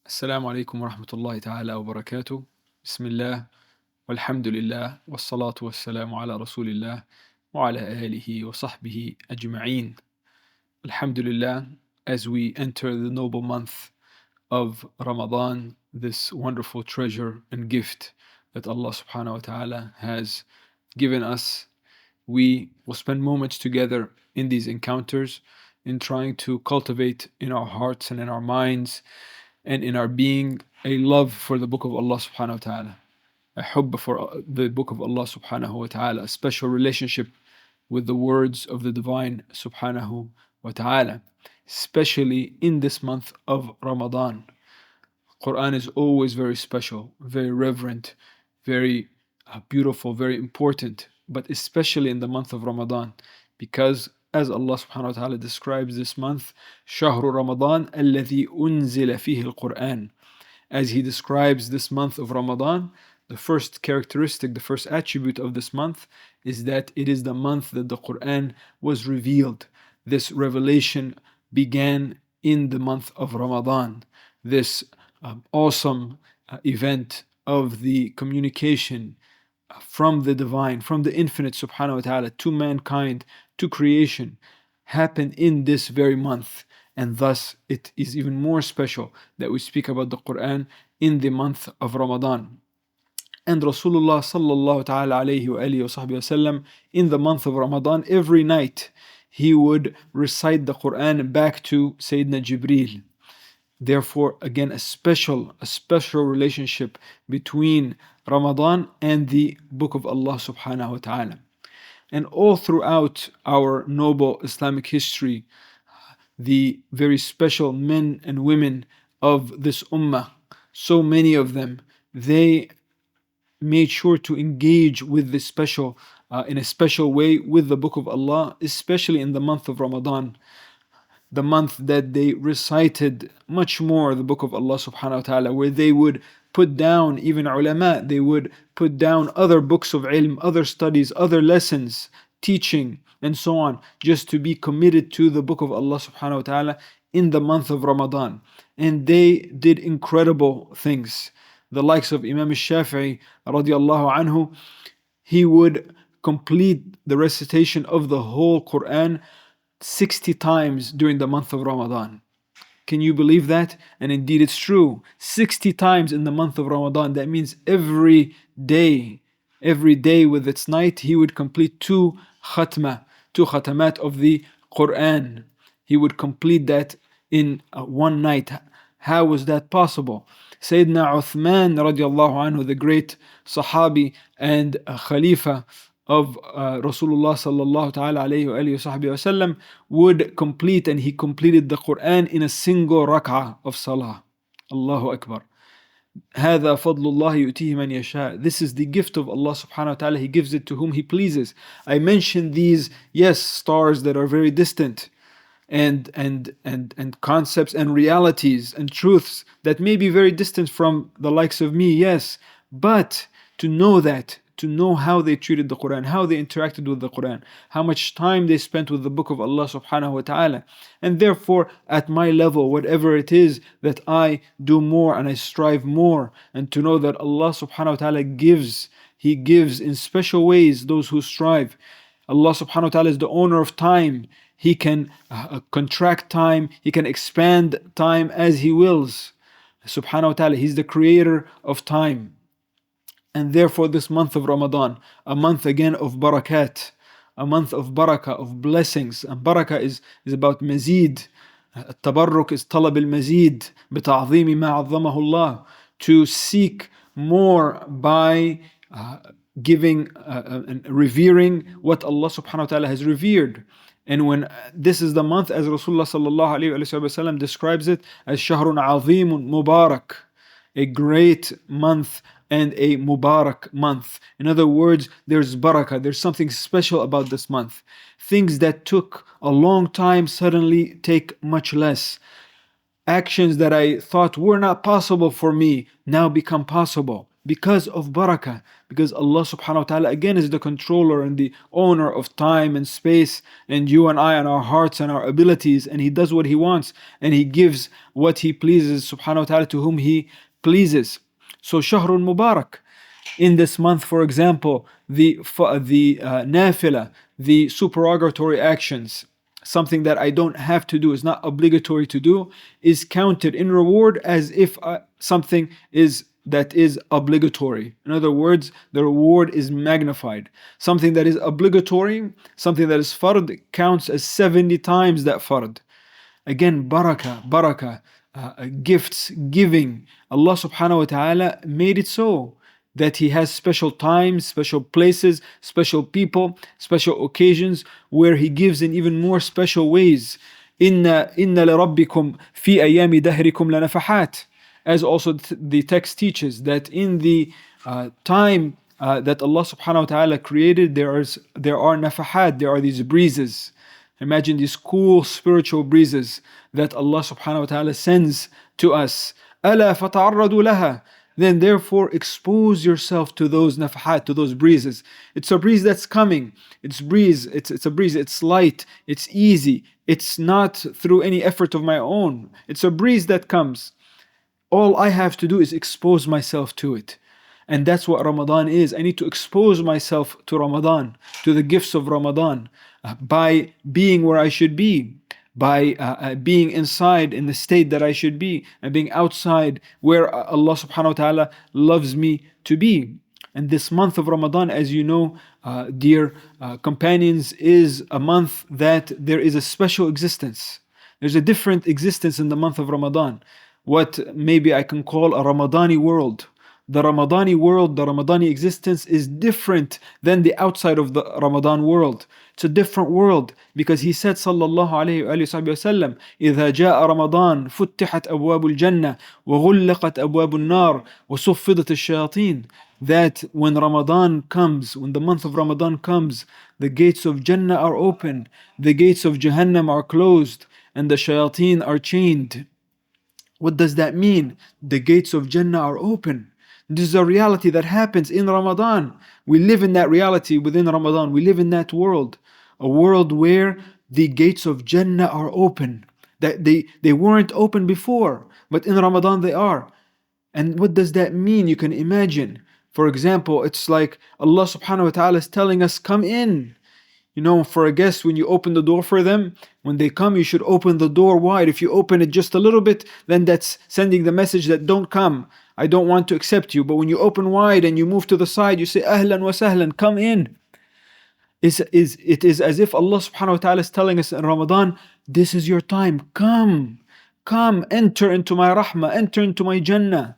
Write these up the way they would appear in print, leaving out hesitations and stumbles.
السلام عليكم ورحمة الله تعالى وبركاته. بسم الله والحمد لله والصلاة والسلام على رسول الله وعلى آله وصحبه أجمعين. Alhamdulillah, as we enter the noble month of Ramadan, this wonderful treasure and gift that Allah subhanahu wa ta'ala has given us, we will spend moments together in these encounters in trying to cultivate in our hearts and in our minds and in our being a love for the book of Allah subhanahu wa ta'ala, a hubb for the book of Allah subhanahu wa ta'ala, a special relationship with the words of the divine subhanahu wa ta'ala, especially in this month of Ramadan. Quran is always very special, very reverent, very beautiful, very important, but especially in the month of Ramadan, because as Allah subhanahu wa ta'ala describes this month, Shahr Ramadan, alladhi unzila fihi al-Qur'an. As He describes this month of Ramadan, the first characteristic, the first attribute of this month is that it is the month that the Qur'an was revealed. This revelation began in the month of Ramadan. This awesome event of the communication from the divine, from the infinite subhanahu wa ta'ala to mankind, to creation, happened in this very month. And thus it is even more special that we speak about the Quran in the month of Ramadan. And Rasulullah sallallahu ta'ala alayhi wa alihi wa sahbihi wasallam, in the month of Ramadan, every night he would recite the Quran back to Sayyidina Jibreel. Therefore, again, a special relationship between Ramadan and the book of Allah subhanahu wa ta'ala. And all throughout our noble Islamic history, the very special men and women of this ummah, so many of them, they made sure to engage with this in a special way with the book of Allah, especially in the month of Ramadan, the month that they recited much more the book of Allah subhanahu wa ta'ala, where they would put down even ulama, they would put down other books of ilm, other studies, other lessons, teaching, and so on, just to be committed to the book of Allah subhanahu wa ta'ala in the month of Ramadan. And they did incredible things. The likes of Imam al-Shafi'i radiallahu anhu, he would complete the recitation of the whole Quran 60 times during the month of Ramadan. Can you believe that? And indeed it's true. 60 times in the month of Ramadan. That means every day with its night, he would complete two khatamat of the Quran. He would complete that in one night. How was that possible? Sayyidina Uthman radiallahu anhu, the great Sahabi and Khalifa of Rasulullah sallallahu ta'ala alayhi wa alihi wa sahbihi wasallam, would complete, and he completed the Quran in a single rak'ah of salah. Allahu Akbar. هذا فضل الله يؤتيه من يشاء. This is the gift of Allah subhanahu wa ta'ala. He gives it to whom He pleases. I mentioned these, yes, stars that are very distant, and concepts and realities and truths that may be very distant from the likes of me, yes, but to know how they treated the Quran, how they interacted with the Quran, how much time they spent with the book of Allah subhanahu wa ta'ala. And therefore, at my level, whatever it is that I do more and I strive more, and to know that Allah subhanahu wa ta'ala gives, He gives in special ways those who strive. Allah subhanahu wa ta'ala is the owner of time. He can contract time, He can expand time as He wills. Subhanahu wa ta'ala, He's the creator of time. And therefore this month of Ramadan, a month again of barakat, a month of barakah, of blessings. And barakah is about mazid. Tabarruk is talab al-mazid, bita'zimi ma 'azzamahu Allah, to seek more by giving and revering what Allah subhanahu wa ta'ala has revered. And when this is the month, as Rasulullah sallallahu alayhi wa sallam describes it, as shahrun azimun mubarak, a great month and a mubarak month. In other words, there's barakah, there's something special about this month. Things that took a long time suddenly take much less. Actions that I thought were not possible for me now become possible. because of barakah, because Allah subhanahu wa ta'ala again is the controller and the owner of time and space, and you and I and our hearts and our abilities, and He does what He wants, and He gives what He pleases subhanahu wa ta'ala to whom He pleases. So Shahrul Mubarak. In this month, for example, the nafila, the supererogatory actions, something that I don't have to do, is not obligatory to do, is counted in reward as if something that is obligatory. In other words, the reward is magnified. Something that is obligatory, something that is fard, counts as 70 times that fard. Again, barakah, gifts, giving. Allah subhanahu wa ta'ala made it so that He has special times, special places, special people, special occasions where He gives in even more special ways. Inna لربكم في أيام دهركم لنفحات. As also the text teaches that in the time that Allah subhanahu wa ta'ala created, there are nafahat, there are these breezes. Imagine these cool spiritual breezes that Allah subhanahu wa ta'ala sends to us. ألا فتعرضوا لها. Then therefore expose yourself to those nafahat, to those breezes. It's a breeze that's coming. It's a breeze, it's light, it's easy. It's not through any effort of my own. It's a breeze that comes. All I have to do is expose myself to it. And that's what Ramadan is. I need to expose myself to Ramadan, to the gifts of Ramadan, by being where I should be, by being inside in the state that I should be, and being outside where Allah subhanahu wa ta'ala loves me to be. And this month of Ramadan, as you know, dear companions, is a month that there is a special existence. There's a different existence in the month of Ramadan. What maybe I can call a Ramadani world. The Ramadani world, the Ramadani existence is different than the outside of the Ramadan world. It's a different world because He said sallallahu alayhi wa sallam, إذا جاء رمضان فتحت أبواب الجنة وغلقت أبواب النار وصفدت الشياطين. That when Ramadan comes, when the month of Ramadan comes, the gates of Jannah are open, the gates of Jahannam are closed, and the Shayateen are chained. What does that mean? The gates of Jannah are open. This is a reality that happens in Ramadan. We live in that reality within Ramadan. We live in that world. A world where the gates of Jannah are open. That they weren't open before, but in Ramadan they are. And what does that mean? You can imagine. For example, it's like Allah subhanahu wa ta'ala is telling us, come in. You know, for a guest, when you open the door for them, when they come, you should open the door wide. If you open it just a little bit, then that's sending the message that don't come. I don't want to accept you. But when you open wide and you move to the side, you say, Ahlan wa sahlan, come in. It is as if Allah subhanahu wa ta'ala is telling us in Ramadan, this is your time. Come, enter into my rahmah, enter into my Jannah.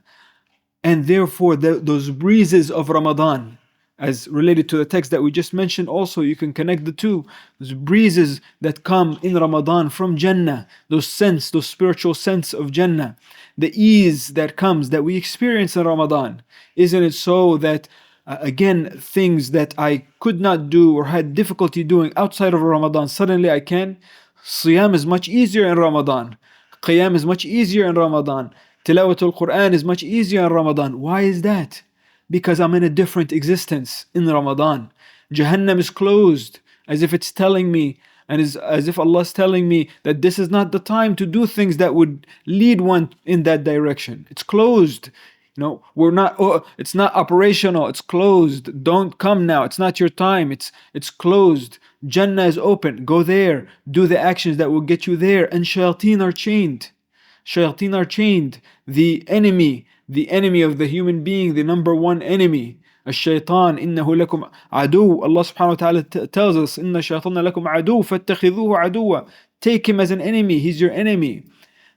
And therefore, those breezes of Ramadan, as related to the text that we just mentioned, also you can connect the two. Those breezes that come in Ramadan from Jannah, those spiritual sense of Jannah, the ease that comes, that we experience in Ramadan. Isn't it so that, again, things that I could not do or had difficulty doing outside of Ramadan, suddenly I can? Siyam is much easier in Ramadan. Qiyam is much easier in Ramadan. Tilawatul Quran is much easier in Ramadan. Why is that? Because I'm in a different existence in Ramadan. Jahannam is closed, as if it's telling me, and as if Allah is telling me that this is not the time to do things that would lead one in that direction. It's closed. You know, it's not operational, it's closed. Don't come now, it's not your time, it's closed. Jannah is open, go there, do the actions that will get you there. And Shayateen are chained. Shayateen are chained. The enemy of the human being, the number one enemy, الشيطان إنه لكم عدو. Allah subhanahu wa ta'ala tells us, إن الشيطان لكم عدو فاتخذوه عدوا. Take him as an enemy, he's your enemy.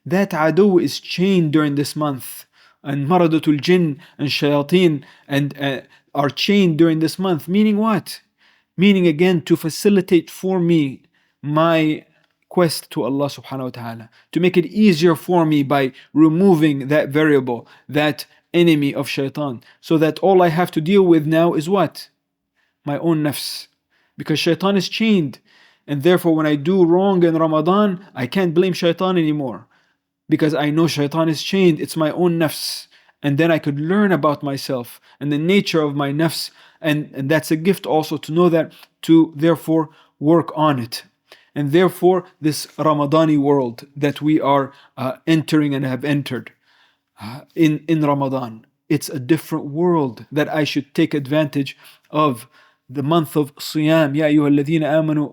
That adu is chained during this month. And maradatul jinn and shayateen and are chained during this month. Meaning what? Meaning again to facilitate for me my quest to Allah subhanahu wa ta'ala, to make it easier for me by removing that variable, that enemy of shaitan, so that all I have to deal with now is what? My own nafs. Because shaitan is chained, and therefore when I do wrong in Ramadan, I can't blame shaitan anymore, because I know shaitan is chained. It's my own nafs, and then I could learn about myself and the nature of my nafs, and that's a gift also to know that, to therefore work on it. And therefore, this Ramadani world that we are entering and have entered in Ramadan, it's a different world that I should take advantage of. The month of Siyam, يا أيها الذين آمنوا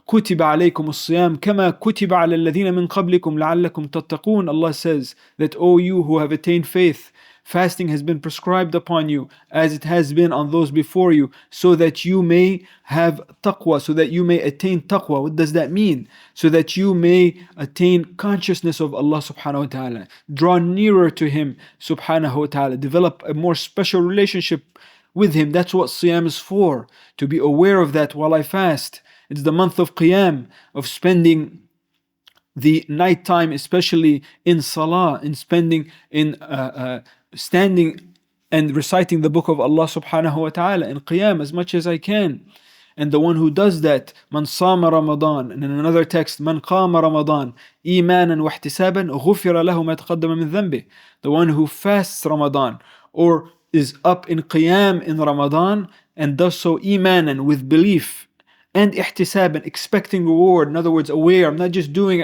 كتب عليكم الصيام كما كتب على الذين من قبلكم لعلكم تتقون. Allah says that, O you who have attained faith, fasting has been prescribed upon you as it has been on those before you, so that you may have taqwa, so that you may attain taqwa. What does that mean? So that you may attain consciousness of Allah subhanahu wa ta'ala, draw nearer to Him subhanahu wa ta'ala, develop a more special relationship with Him. That's what Siyam is for, to be aware of that while I fast. It's the month of Qiyam, of spending the night time, especially in Salah, in spending in standing and reciting the book of Allah subhanahu wa ta'ala in Qiyam as much as I can. And the one who does that, man sama Ramadan, and in another text, man qama Ramadan, imanan wa ihtisaban, ghufira lahu ma taqaddama min dhanbi. The one who fasts Ramadan, or is up in Qiyam in Ramadan, and does so imanan, with belief, and ihtisaban, expecting reward. In other words, aware. I'm not just doing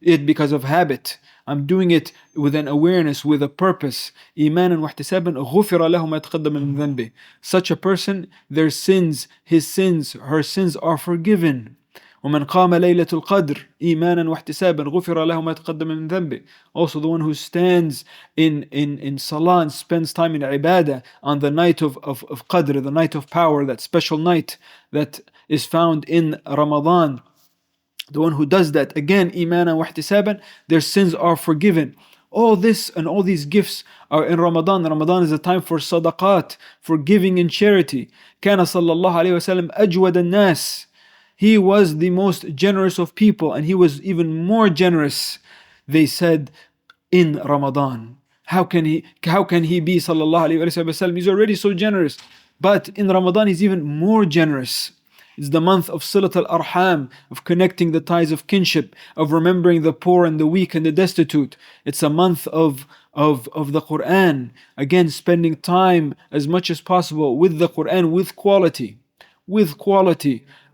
it because of habit. I'm doing it with an awareness, with a purpose. Imanan wa ihtisaban, ghufira lahu ma taqaddama min dhanbi. Such a person, their sins, his sins, her sins are forgiven. ومن قام ليلة القدر إيمانا واحتسابا غفر له ما تقدم من ذنبه. Also the one who stands in salah and spends time in ibadah on the night of Qadr, the night of power, that special night that is found in Ramadan. The one who does that, again, إيمانا واحتسابا, their sins are forgiven. All this and all these gifts are in Ramadan. Ramadan is a time for sadaqat, for giving and charity. كان صلى الله عليه وسلم أجود الناس. He was the most generous of people, and he was even more generous, they said, in Ramadan. How can he be, sallallahu alayhi wa sallam? He's already so generous, but in Ramadan he's even more generous. It's the month of Silat al-Arham, of connecting the ties of kinship, of remembering the poor and the weak and the destitute. It's a month of the Quran, again spending time as much as possible with the Quran, with quality,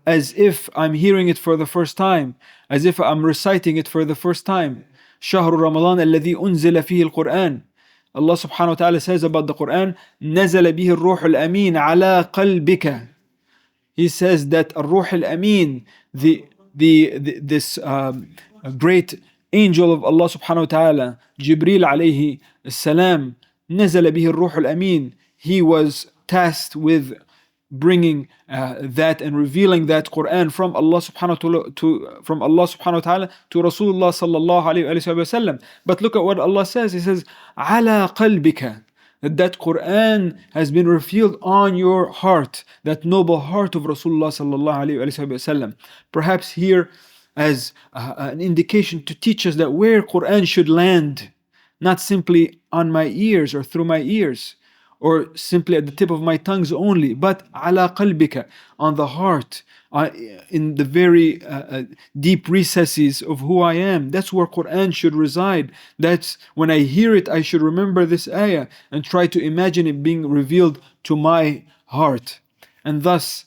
as if I'm hearing it for the first time, as if I'm reciting it for the first time. Shahr Ramadan, alladhi unzila fihi al-Qur'an. Allah subhanahu wa ta'ala says about the Quran, نزل به الروح الأمين على قلبك. He says that الروح الأمين, this great angel of Allah subhanahu wa ta'ala, Jibreel alayhi salam, نزل به الروح الأمين. He was tasked with bringing that and revealing that Quran from Allah subhanahu wa ta'ala to Rasulullah sallallahu alayhi wa sallam. But look at what Allah says. He says, ala qalbika, that Quran has been revealed on your heart, that noble heart of Rasulullah sallallahu alayhi wa sallam. Perhaps here as an indication to teach us that where Quran should land, not simply on my ears or through my ears, or simply at the tip of my tongues only, but ala qalbika, on the heart, in the very deep recesses of who I am. That's where Quran should reside. That's when I hear it, I should remember this ayah and try to imagine it being revealed to my heart. And thus,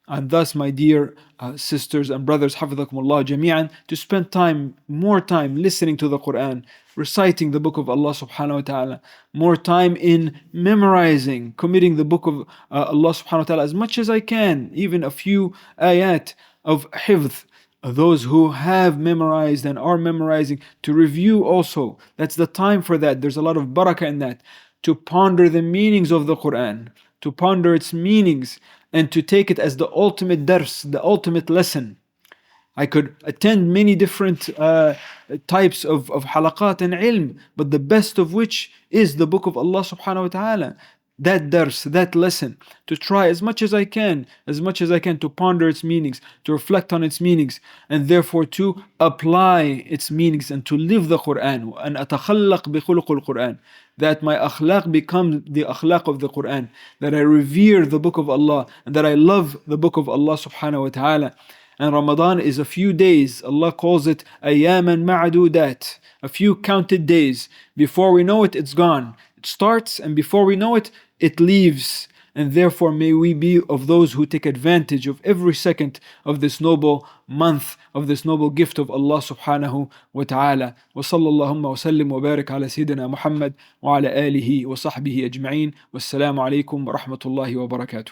my dear sisters and brothers, حفظكم جميعا, to spend more time listening to the Quran, reciting the book of Allah subhanahu wa ta'ala, more time in memorizing, committing the book of Allah subhanahu wa ta'ala as much as I can, even a few ayat of hifdh. Those who have memorized and are memorizing, to review also. That's the time for that. There's a lot of barakah in that. To ponder the meanings of the Quran, to ponder its meanings, and to take it as the ultimate dars, the ultimate lesson. I could attend many different types of halaqat and ilm, but the best of which is the book of Allah subhanahu wa ta'ala. That dars, that lesson, to try as much as I can to ponder its meanings, to reflect on its meanings, and therefore to apply its meanings and to live the Quran. And أتخلق بخلق القرآن, that my akhlaq becomes the akhlaq of the Quran, that I revere the book of Allah, and that I love the book of Allah subhanahu wa ta'ala. And Ramadan is a few days. Allah calls it ayyaman ma'adudat, a few counted days. Before we know it, it's gone. starts, and before we know it, it leaves. And therefore may we be of those who take advantage of every second of this noble month, of this noble gift of Allah subhanahu wa ta'ala. Wa sallallahu wa sallim wa barik ala Sayyidina Muhammad wa ala alihi wa sahbihi ajma'in. Wassalamu alaikum wa rahmatullahi wa barakatuh.